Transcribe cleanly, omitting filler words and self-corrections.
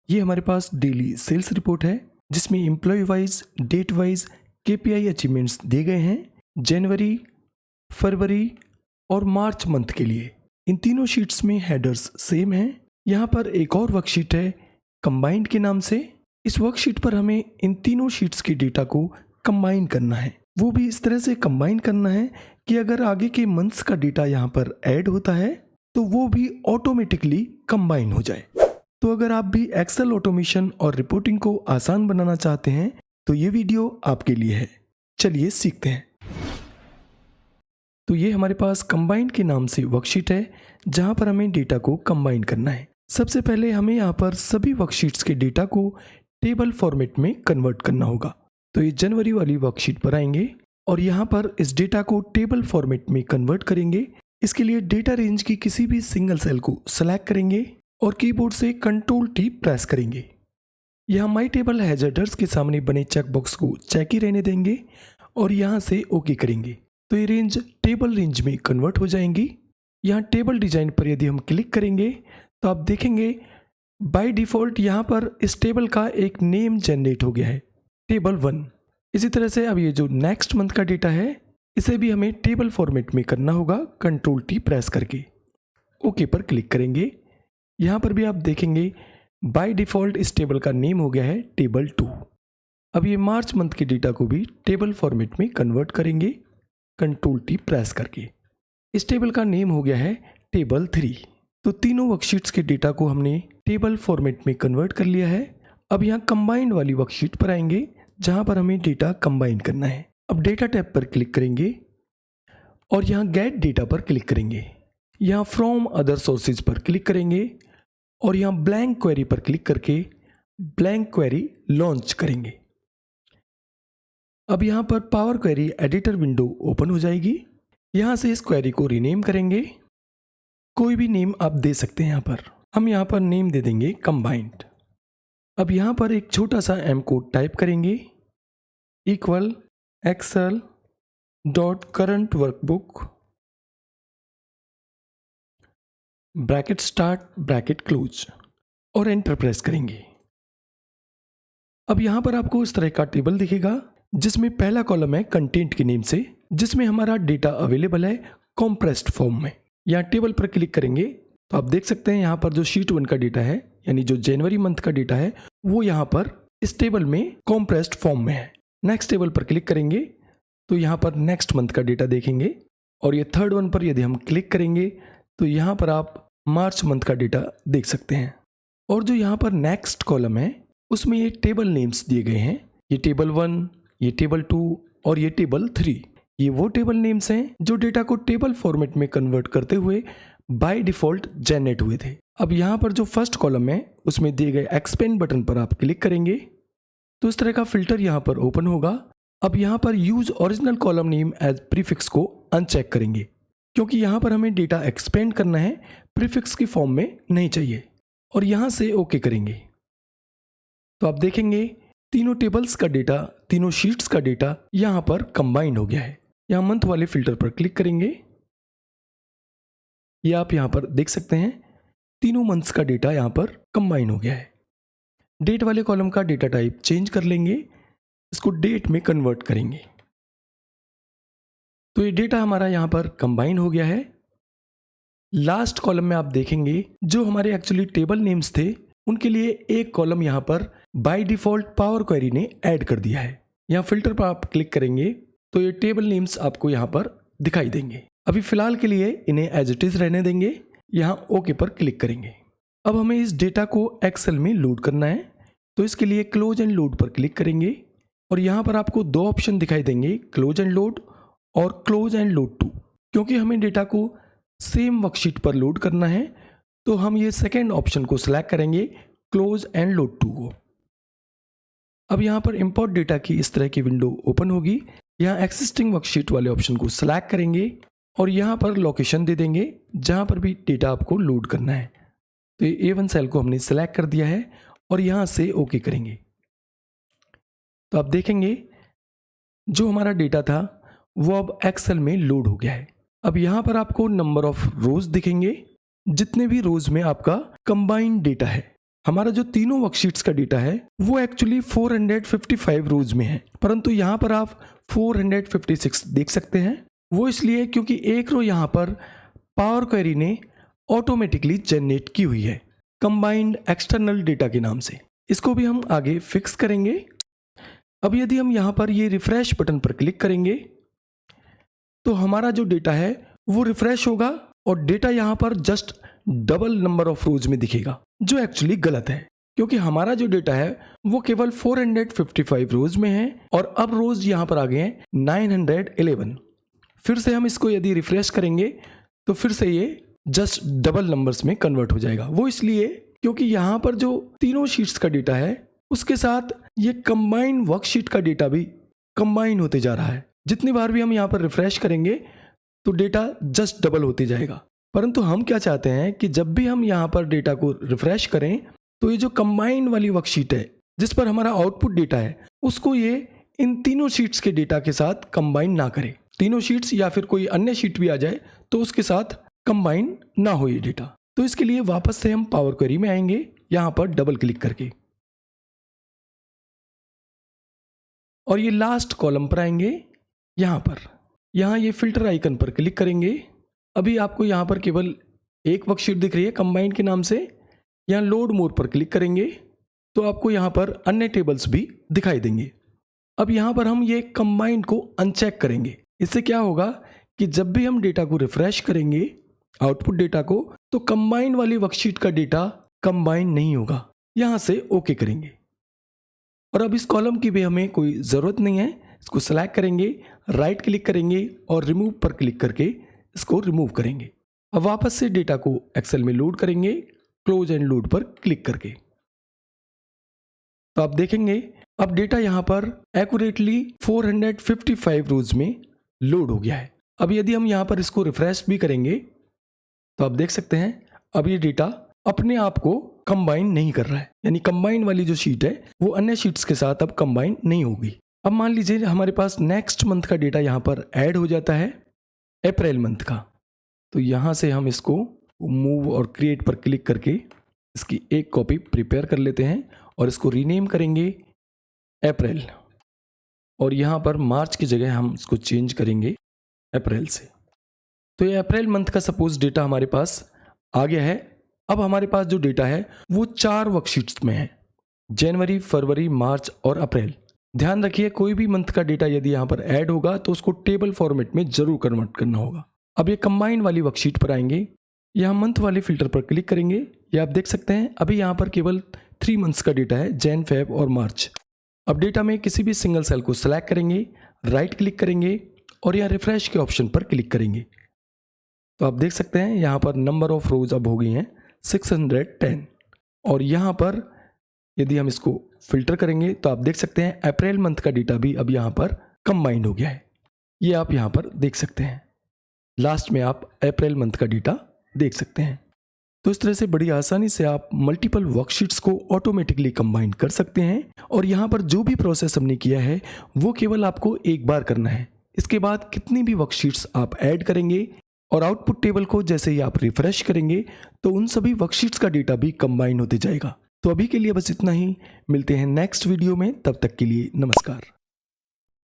ये हमारे पास daily sales report है जिसमें employ wise, date wise KPI achievements दिए गए हैं जनवरी, फरवरी और मार्च मंथ के लिए। इन तीनों शीट्स में हेडर्स सेम हैं। यहाँ पर एक और वर्कशीट है कंबाइंड के नाम से। इस वर्कशीट पर हमें इन तीनों शीट्स के डेटा को कंबाइन करना है, वो भी इस तरह से कंबाइन करना है कि अगर आगे के मंथ्स का डेटा यहाँ पर ऐड होता है तो वो भी ऑटोमेटिकली कंबाइन हो जाए। तो अगर आप भी एक्सेल ऑटोमेशन और रिपोर्टिंग को आसान बनाना चाहते हैं तो ये वीडियो आपके लिए है। चलिए सीखते हैं। तो ये हमारे पास कंबाइंड के नाम से वर्कशीट है जहाँ पर हमें डेटा को कंबाइन करना है। सबसे पहले हमें यहाँ पर सभी वर्कशीट्स के डेटा को टेबल फॉर्मेट में कन्वर्ट करना होगा। तो ये जनवरी वाली वर्कशीट पर आएंगे और यहाँ पर इस डेटा को टेबल फॉर्मेट में कन्वर्ट करेंगे। इसके लिए डेटा रेंज की किसी भी सिंगल सेल को सेलेक्ट करेंगे और कीबोर्ड से Ctrl+T प्रेस करेंगे। यहाँ माई टेबल हैज हेडर्स के सामने बने चेकबॉक्स को चेक ही रहने देंगे और यहाँ से ओके करेंगे। तो ये रेंज टेबल रेंज में कन्वर्ट हो जाएंगी। यहाँ टेबल डिजाइन पर यदि हम क्लिक करेंगे तो आप देखेंगे बाय डिफ़ॉल्ट यहाँ पर इस टेबल का एक नेम जनरेट हो गया है, टेबल 1। इसी तरह से अब ये जो नेक्स्ट मंथ का डेटा है इसे भी हमें टेबल फॉर्मेट में करना होगा Ctrl+T प्रेस करके। ओके पर क्लिक करेंगे। यहाँ पर भी आप देखेंगे बाय डिफ़ॉल्ट इस टेबल का नेम हो गया है टेबल 2। अब ये मार्च मंथ के डेटा को भी टेबल फॉर्मेट में कन्वर्ट करेंगे Ctrl+T प्रेस करके। इस टेबल का नेम हो गया है टेबल 3। तो तीनों वर्कशीट्स के डेटा को हमने टेबल फॉर्मेट में कन्वर्ट कर लिया है। अब यहाँ कंबाइंड वाली वर्कशीट पर आएंगे जहाँ पर हमें डेटा कंबाइन करना है। अब डेटा टैब पर क्लिक करेंगे और यहाँ गेट डेटा पर क्लिक करेंगे। यहाँ फ्रॉम अदर सोर्सेज पर क्लिक करेंगे और यहाँ ब्लैंक क्वेरी पर क्लिक करके ब्लैंक क्वेरी लॉन्च करेंगे। अब यहाँ पर power query editor window open हो जाएगी। यहाँ से इस क्वेरी को रीनेम करेंगे। कोई भी नेम आप दे सकते हैं। यहाँ पर हम यहाँ पर नेम दे देंगे कंबाइंड। अब यहाँ पर एक छोटा सा एम कोड टाइप करेंगे equal Excel dot current workbook bracket start bracket close और एंटर प्रेस करेंगे। अब यहाँ पर आपको इस तरह का टेबल दिखेगा जिसमें पहला कॉलम है कंटेंट के नेम से, जिसमें हमारा डेटा अवेलेबल है कॉम्प्रेस्ड फॉर्म में। यहाँ टेबल पर क्लिक करेंगे तो आप देख सकते हैं यहाँ पर जो शीट 1 का डेटा है यानी जो जनवरी मंथ का डेटा है वो यहाँ पर इस टेबल में कॉम्प्रेस्ड फॉर्म में है। नेक्स्ट टेबल पर क्लिक करेंगे तो यहाँ पर नेक्स्ट मंथ का डेटा देखेंगे और ये थर्ड वन पर यदि हम क्लिक करेंगे तो यहाँ पर आप मार्च मंथ का डेटा देख सकते हैं। और जो यहाँ पर नेक्स्ट कॉलम है उसमें ये टेबल नेम्स दिए गए हैं, ये टेबल 1, ये टेबल 2 और ये टेबल 3। ये वो टेबल नेम्स हैं जो डेटा को टेबल फॉर्मेट में कन्वर्ट करते हुए बाय डिफ़ॉल्ट जनरेट हुए थे। अब यहाँ पर जो फर्स्ट कॉलम है उसमें दिए गए एक्सपेंड बटन पर आप क्लिक करेंगे तो इस तरह का फिल्टर यहाँ पर ओपन होगा। अब यहाँ पर use original column name as prefix को अनचेक करेंगे क्योंकि यहाँ पर हमें डेटा एक्सपेंड करना है, प्रीफिक्स की फॉर्म में नहीं चाहिए। और यहाँ से ओके करेंगे तो आप देखेंगे तीनों टेबल्स का डेटा, तीनों शीट्स का डेटा यहाँ पर कंबाइंड हो गया है। यहाँ मंथ वाले फिल्टर पर क्लिक करेंगे। ये आप यहाँ पर देख सकते हैं तीनों मंथ्स का डेटा यहाँ पर कंबाइन हो गया है। डेट वाले कॉलम का डेटा टाइप चेंज कर लेंगे, इसको डेट में कन्वर्ट करेंगे। तो ये डेटा हमारा यहाँ पर कंबाइन हो गया है। लास्ट कॉलम में आप देखेंगे जो हमारे एक्चुअली टेबल नेम्स थे उनके लिए एक कॉलम यहाँ पर बाय डिफ़ॉल्ट पावर क्वेरी ने ऐड कर दिया है। यहाँ फिल्टर पर आप क्लिक करेंगे तो ये टेबल नेम्स आपको यहाँ पर दिखाई देंगे। अभी फिलहाल के लिए इन्हें एज इट इज रहने देंगे। यहाँ ओके पर क्लिक करेंगे। अब हमें इस डेटा को एक्सेल में लोड करना है तो इसके लिए क्लोज एंड लोड पर क्लिक करेंगे और यहाँ पर आपको दो ऑप्शन दिखाई देंगे, क्लोज एंड लोड और क्लोज एंड लोड टू। क्योंकि हमें डेटा को सेम वर्कशीट पर लोड करना है तो हम ये सेकेंड ऑप्शन को सिलेक्ट करेंगे, क्लोज एंड लोड टू को। अब यहाँ पर इंपोर्ट डेटा की इस तरह की विंडो ओपन होगी। यहाँ एक्सिस्टिंग वर्कशीट वाले ऑप्शन को सिलेक्ट करेंगे और यहाँ पर लोकेशन दे देंगे जहाँ पर भी डेटा आपको लोड करना है। तो ये A1 सेल को हमने सेलेक्ट कर दिया है और यहाँ से ओके करेंगे। तो आप देखेंगे जो हमारा डेटा था वो अब एक्सेल में लोड हो गया है। अब यहाँ पर आपको नंबर ऑफ रोज दिखेंगे, जितने भी रोज में आपका कंबाइंड डेटा है। हमारा जो तीनों वर्कशीट्स का डेटा है वो एक्चुअली 455 रोज में है, परंतु यहाँ पर आप 456 देख सकते हैं। वो इसलिए क्योंकि एक रो यहाँ पर पावर क्वेरी ने ऑटोमेटिकली जनरेट की हुई है कंबाइंड एक्सटर्नल डेटा के नाम से। इसको भी हम आगे फिक्स करेंगे। अब यदि हम यहाँ पर ये रिफ्रेश बटन पर क्लिक करेंगे तो हमारा जो डेटा है वो रिफ्रेश होगा और डेटा यहाँ पर जस्ट डबल नंबर ऑफ रोज में दिखेगा, जो एक्चुअली गलत है क्योंकि हमारा जो डेटा है वो केवल 455 रोज में है और अब रोज यहाँ पर आ गए हैं 911। फिर से हम इसको यदि रिफ्रेश करेंगे तो फिर से ये जस्ट डबल नंबर्स में कन्वर्ट हो जाएगा। वो इसलिए क्योंकि यहाँ पर जो तीनों शीट्स का डेटा है उसके साथ ये कंबाइन वर्कशीट का डेटा भी कंबाइन होते जा रहा है। जितनी बार भी हम यहाँ पर रिफ्रेश करेंगे तो डेटा जस्ट डबल होते जाएगा। परंतु हम क्या चाहते हैं कि जब भी हम यहाँ पर डेटा को रिफ्रेश करें तो ये जो कंबाइन वाली वर्कशीट है जिस पर हमारा आउटपुट डेटा है उसको ये इन तीनों शीट्स के डेटा के साथ कंबाइन ना करे। तीनों शीट्स या फिर कोई अन्य शीट भी आ जाए तो उसके साथ कंबाइन ना हो ये डेटा। तो इसके लिए वापस से हम पावर क्वेरी में आएंगे, यहाँ पर डबल क्लिक करके और ये लास्ट कॉलम पर आएंगे। यहाँ ये फिल्टर आइकन पर क्लिक करेंगे। अभी आपको यहाँ पर केवल एक वर्कशीट दिख रही है कंबाइन के नाम से। यहाँ लोड मोर पर क्लिक करेंगे तो आपको यहाँ पर अन्य टेबल्स भी दिखाई देंगे। अब यहाँ पर हम ये कंबाइन को अनचेक करेंगे। इससे क्या होगा कि जब भी हम डेटा को रिफ्रेश करेंगे आउटपुट डेटा को तो कंबाइन वाली वर्कशीट का डेटा कंबाइन नहीं होगा। यहाँ से ओके करेंगे और अब इस कॉलम की भी हमें कोई ज़रूरत नहीं है। इसको सेलेक्ट करेंगे, राइट क्लिक करेंगे और रिमूव पर क्लिक करके इसको रिमूव करेंगे। अब वापस से डेटा को एक्सेल में लोड करेंगे, क्लोज एंड लोड पर क्लिक करके। तो आप देखेंगे अब डेटा यहाँ पर एक्यूरेटली 455 रोज में लोड हो गया है। अब यदि हम यहाँ पर इसको रिफ्रेश भी करेंगे तो आप देख सकते हैं अब ये डेटा अपने आप को कंबाइन नहीं कर रहा है, यानी कंबाइन वाली जो शीट है वो अन्य शीट्स के साथ अब कंबाइन नहीं होगी। अब मान लीजिए हमारे पास नेक्स्ट मंथ का डेटा यहाँ पर ऐड हो जाता है अप्रैल मंथ का, तो यहाँ से हम इसको मूव और क्रिएट पर क्लिक करके इसकी एक कॉपी प्रिपेयर कर लेते हैं और इसको रीनेम करेंगे अप्रैल और यहाँ पर मार्च की जगह हम इसको चेंज करेंगे अप्रैल से। तो ये अप्रैल मंथ का सपोज डेटा हमारे पास आ गया है। अब हमारे पास जो डेटा है वो 4 वर्कशीट्स में है, जनवरी, फरवरी, मार्च और अप्रैल। ध्यान रखिए कोई भी मंथ का डेटा यदि यहाँ पर ऐड होगा तो उसको टेबल फॉर्मेट में जरूर कन्वर्ट करना होगा। अब ये कंबाइन वाली वर्कशीट पर आएंगे, यहाँ मंथ वाले फिल्टर पर क्लिक करेंगे। ये आप देख सकते हैं अभी यहाँ पर केवल 3 मंथ्स का डेटा है, जैन, फेब और मार्च। अब डेटा में किसी भी सिंगल सेल को सिलेक्ट करेंगे, राइट क्लिक करेंगे और यहाँ रिफ्रेश के ऑप्शन पर क्लिक करेंगे। तो आप देख सकते हैं यहाँ पर नंबर ऑफ रोज अब हो गई हैं 610 और यहाँ पर यदि हम इसको फिल्टर करेंगे तो आप देख सकते हैं अप्रैल मंथ का डेटा भी अब यहाँ पर कंबाइंड हो गया है। ये आप यहाँ पर देख सकते हैं, लास्ट में आप अप्रैल मंथ का डेटा देख सकते हैं। तो इस तरह से बड़ी आसानी से आप मल्टीपल वर्कशीट्स को ऑटोमेटिकली कंबाइन कर सकते हैं और यहाँ पर जो भी प्रोसेस हमने किया है वो केवल आपको एक बार करना है। इसके बाद कितनी भी वर्कशीट्स आप ऐड करेंगे और आउटपुट टेबल को जैसे ही आप रिफ्रेश करेंगे तो उन सभी वर्कशीट्स का डेटा भी कंबाइन होते जाएगा। तो अभी के लिए बस इतना ही, मिलते हैं नेक्स्ट वीडियो में, तब तक के लिए नमस्कार।